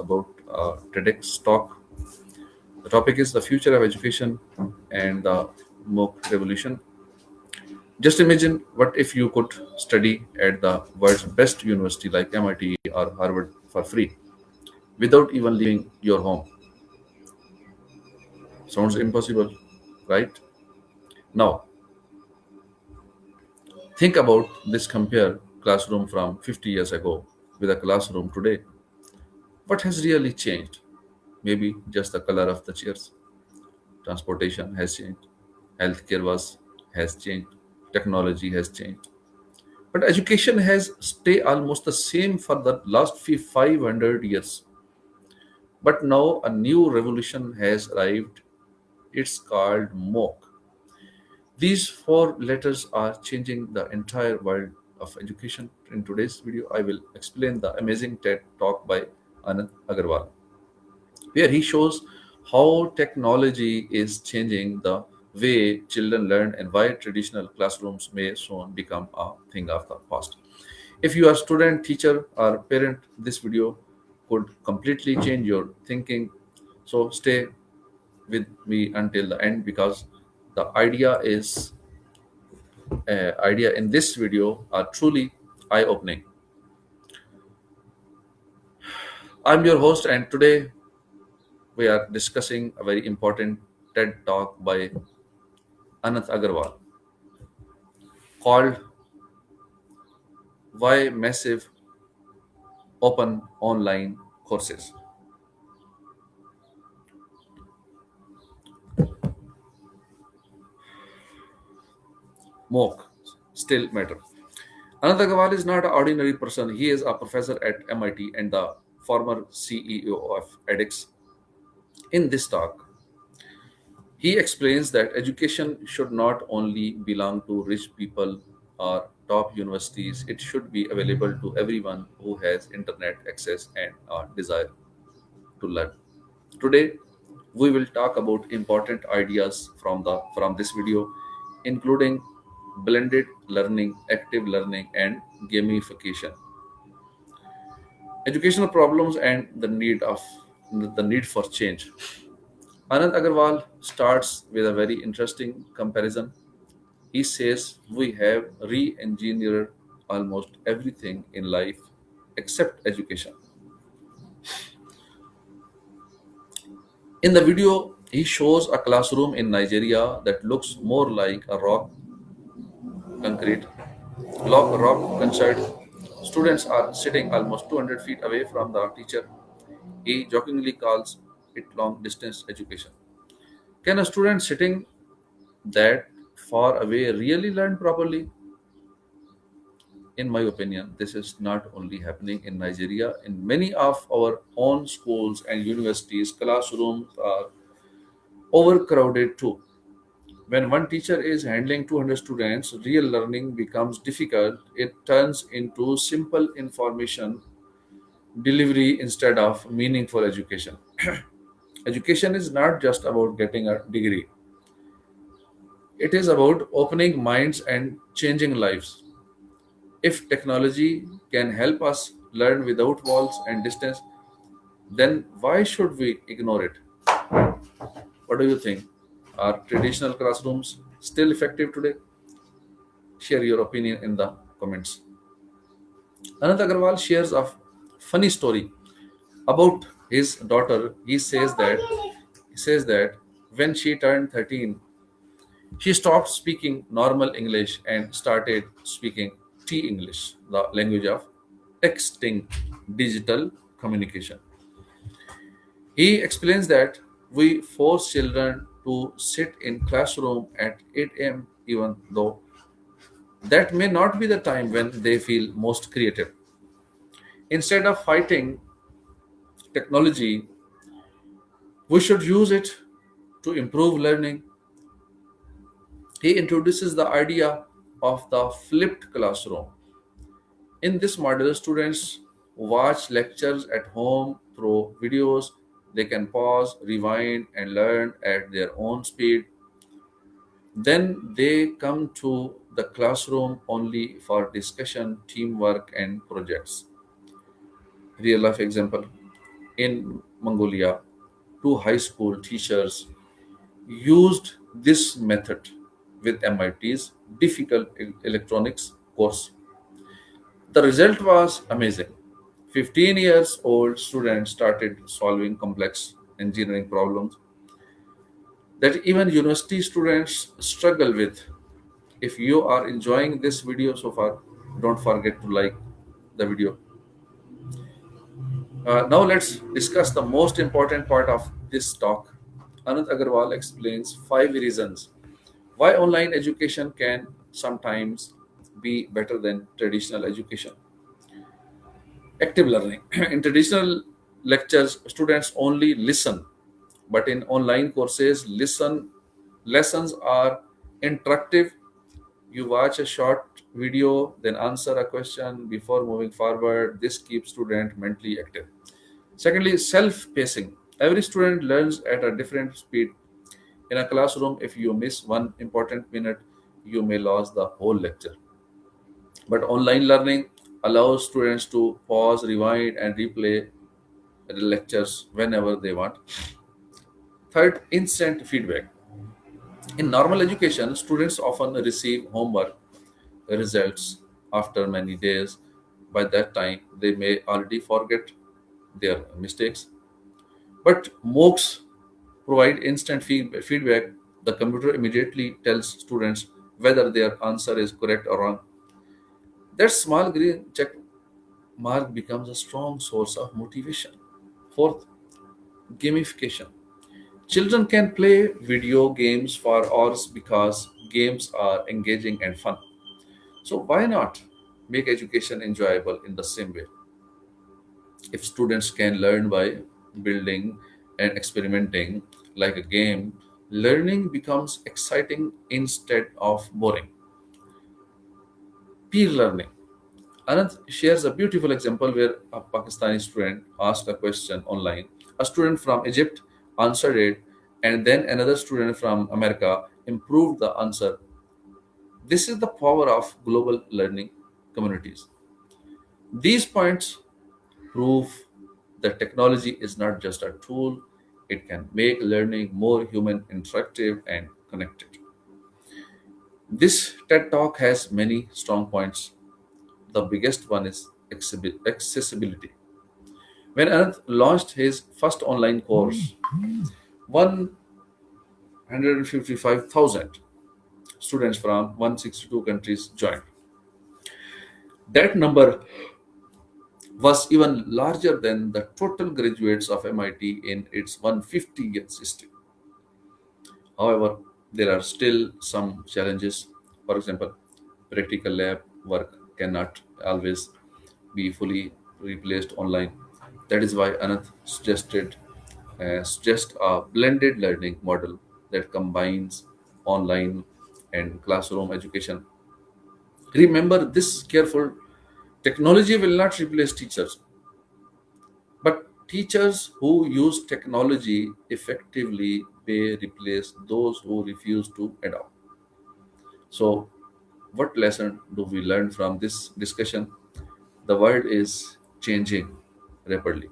about TEDx talk. The topic is the future of education and the MOOC revolution. Just imagine what if you could study at the world's best university like MIT or Harvard for free without even leaving your home. Sounds impossible, right? Now, think about this compare classroom from 50 years ago with a classroom today. What has really changed? Maybe just the color of the chairs. Transportation has changed. Healthcare has changed. Technology has changed. But education has stayed almost the same for the last 500 years. But now a new revolution has arrived. It's called MOOC. These four letters are changing the entire world of education. In today's video, I will explain the amazing TED talk by Anant Agarwal, where he shows how technology is changing the way children learn and why traditional classrooms may soon become a thing of the past. If you are a student, teacher, or parent, this video could completely change your thinking. So stay with me until the end because the idea in this video are truly eye-opening. I'm your host, and today we are discussing a very important TED talk by Anant Agarwal called Why Massive Open Online Courses. MOOC still matter. Anant Agarwal is not an ordinary person. He is a professor at MIT and the former CEO of edX. In this talk, he explains that education should not only belong to rich people or top universities, it should be available to everyone who has internet access and a desire to learn. Today, we will talk about important ideas from this video, including blended learning, active learning, and gamification, educational problems, and the need for change. Anand Agarwal starts with a very interesting comparison. He says we have re engineered almost everything in life except education. In the video, he shows a classroom in Nigeria that looks more like a concrete, rock concert. Students are sitting almost 200 feet away from the teacher. He jokingly calls it long distance education. Can a student sitting that far away really learn properly? In my opinion, this is not only happening in Nigeria. In many of our own schools and universities, classrooms are overcrowded too. When one teacher is handling 200 students, real learning becomes difficult. It turns into simple information delivery instead of meaningful education. Education is not just about getting a degree, it is about opening minds and changing lives. If technology can help us learn without walls and distance, then why should we ignore it? What do you think? Are traditional classrooms still effective today? Share your opinion in the comments. Anant Agarwal shares a funny story about his daughter. He says that when she turned 13, she stopped speaking normal English and started speaking T English, the language of texting, digital communication. He explains that we force children to sit in classroom at 8 a.m. even though that may not be the time when they feel most creative. Instead of fighting technology, we should use it to improve learning. He introduces the idea of the flipped classroom. In this model, students watch lectures at home through videos. They can pause, rewind, and learn at their own speed. Then they come to the classroom only for discussion, teamwork, and projects. Real life example. in Mongolia, two high school teachers used this method with MIT's difficult electronics course. The result was amazing. 15 years old students started solving complex engineering problems that even university students struggle with. If you are enjoying this video so far, don't forget to like the video. Now let's discuss the most important part of this talk. Anant Agarwal explains 5 reasons why online education can sometimes be better than traditional education. Active learning. In traditional lectures, students only listen, but in online courses, lessons are interactive. You watch a short video, then answer a question before moving forward. This keeps student mentally active. Secondly, self-pacing. Every student learns at a different speed. In a classroom, if you miss one important minute, you may lose the whole lecture. But online learning allows students to pause, rewind, and replay the lectures whenever they want. Third, instant feedback. In normal education, students often receive homework results after many days. By that time, they may already forget their mistakes. But MOOCs provide instant feedback. The computer immediately tells students whether their answer is correct or wrong. That small green check mark becomes a strong source of motivation. Fourth, gamification. Children can play video games for hours because games are engaging and fun. So, why not make education enjoyable in the same way? If students can learn by building and experimenting like a game, learning becomes exciting instead of boring. Peer learning. Anand shares a beautiful example where a Pakistani student asked a question online. A student from Egypt answered it, and then another student from America improved the answer. This is the power of global learning communities. These points prove that technology is not just a tool, it can make learning more human, interactive, and connected. This TED Talk has many strong points. The biggest one is accessibility. When Anant launched his first online course, 155,000 students from 162 countries joined. That number was even larger than the total graduates of MIT in its 150 years history. However, there are still some challenges. For example, practical lab work cannot always be fully replaced online. That is why Anant suggest a blended learning model that combines online and classroom education. Remember this careful: technology will not replace teachers, but teachers who use technology effectively may replace those who refuse to adopt. So, what lesson do we learn from this discussion? The world is changing rapidly.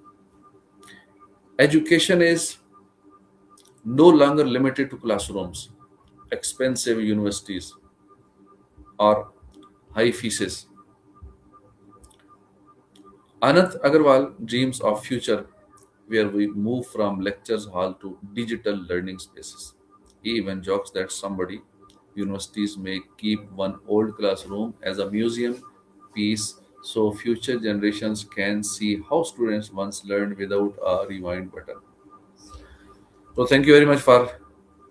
Education is no longer limited to classrooms, expensive universities, or high fees. Anant Agarwal dreams of future where we move from lectures hall to digital learning spaces. He even jokes that somebody universities may keep one old classroom as a museum piece so future generations can see how students once learned without a rewind button. So thank you very much for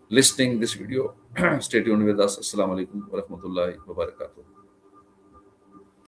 listening this video. Stay tuned with us. Assalamu alaikum wa rahmatullahi wa barakatuh.